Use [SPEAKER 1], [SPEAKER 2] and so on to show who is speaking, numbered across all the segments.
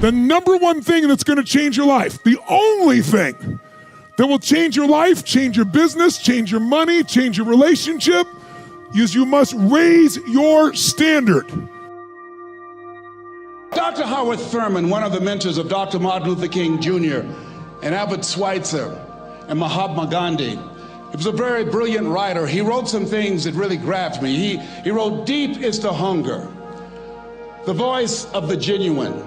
[SPEAKER 1] The number one thing that's going to change your life, the only thing that will change your life, change your business, change your money, change your relationship, is you must raise your standard.
[SPEAKER 2] Dr. Howard Thurman, one of the mentors of Dr. Martin Luther King Jr. and Albert Schweitzer and Mahatma Gandhi, he was a very brilliant writer. He wrote some things that really grabbed me. He wrote, "Deep is the hunger, the voice of the genuine,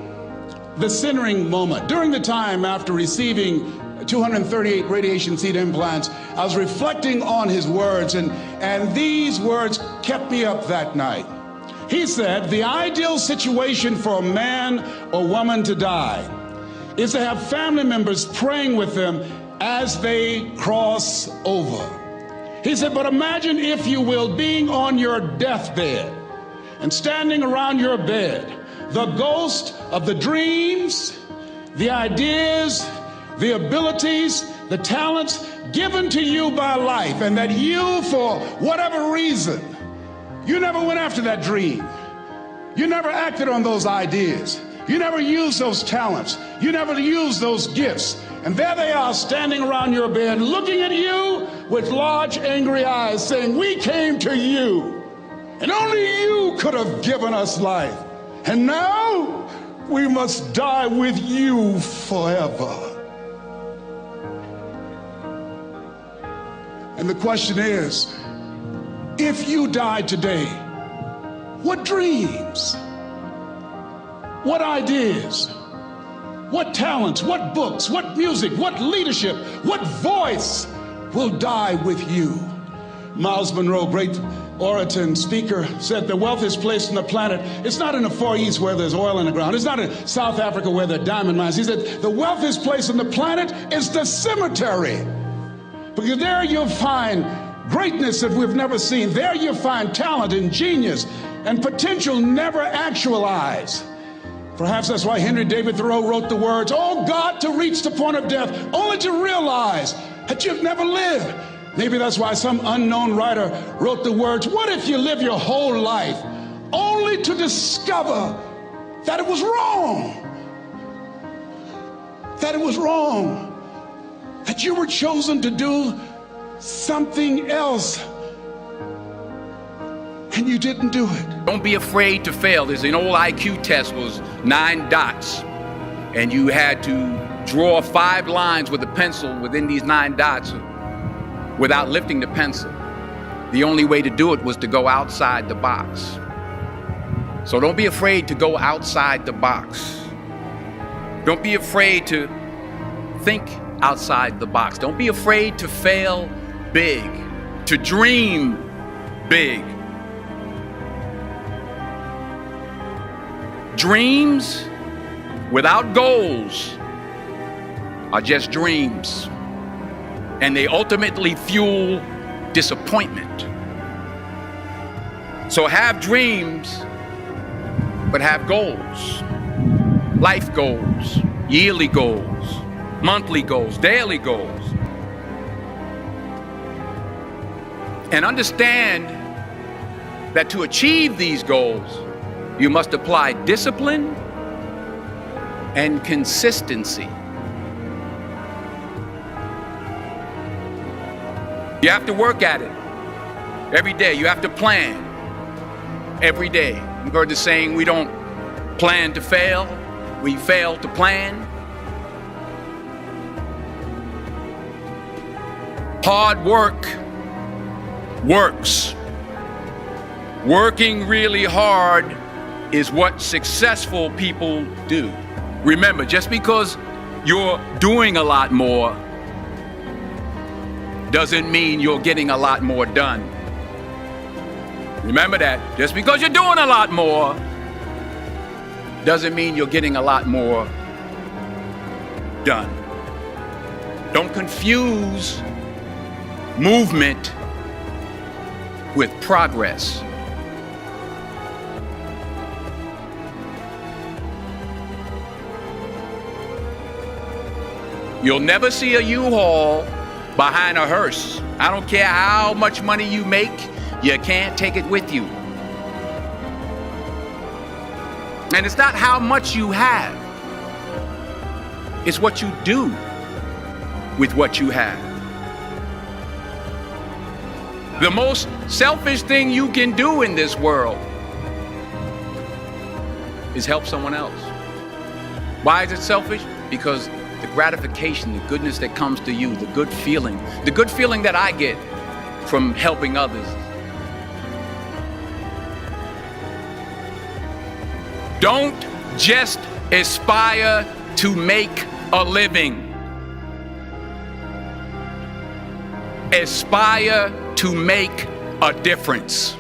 [SPEAKER 2] the centering moment." During the time after receiving 238 radiation seed implants, I was reflecting on his words, and these words kept me up that night. He said, "The ideal situation for a man or woman to die is to have family members praying with them as they cross over." He said, "But imagine, if you will, being on your deathbed and standing around your bed, the ghost of the dreams, the ideas, the abilities, the talents given to you by life, and that you, for whatever reason, you never went after that dream. You never acted on those ideas. You never used those talents. You never used those gifts. And there they are standing around your bed, looking at you with large, angry eyes, saying, 'We came to you, and only you could have given us life. And now we must die with you forever.'" And the question is, if you died today, what dreams, what ideas, what talents, what books, what music, what leadership, what voice will die with you? Miles Monroe, great orator and speaker, said the wealthiest place on the planet, it's not in the Far East where there's oil in the ground. It's not in South Africa where there are diamond mines. He said the wealthiest place on the planet is the cemetery, because there you'll find greatness that we've never seen. There you'll find talent and genius and potential never actualized. Perhaps that's why Henry David Thoreau wrote the words, "Oh God, to reach the point of death, only to realize that you've never lived." Maybe that's why some unknown writer wrote the words, "What if you live your whole life only to discover that it was wrong? That it was wrong. That you were chosen to do something else and you didn't do it."
[SPEAKER 3] Don't be afraid to fail. There's an old IQ test, was 9 dots, and you had to draw 5 lines with a pencil within these 9 dots without lifting the pencil. The only way to do it was to go outside the box. So don't be afraid to go outside the box. Don't be afraid to think outside the box. Don't be afraid to fail big, to dream big. Dreams without goals are just dreams, and they ultimately fuel disappointment. So have dreams, but have goals. Life goals, yearly goals, monthly goals, daily goals. And understand that to achieve these goals, you must apply discipline and consistency. You have to work at it every day. You have to plan every day. You've heard the saying, we don't plan to fail, we fail to plan. Hard work works. Working really hard is what successful people do. Remember, just because you're doing a lot more doesn't mean you're getting a lot more done. Remember that. Just because you're doing a lot more doesn't mean you're getting a lot more done. Don't confuse movement with progress. You'll never see a U-Haul behind a hearse. I don't care how much money you make, you can't take it with you. And it's not how much you have, It's what you do with what you have. The most selfish thing you can do in this world is help someone else. Why is it selfish? Because the gratification, the goodness that comes to you, the good feeling that I get from helping others. Don't just aspire to make a living. Aspire to make a difference.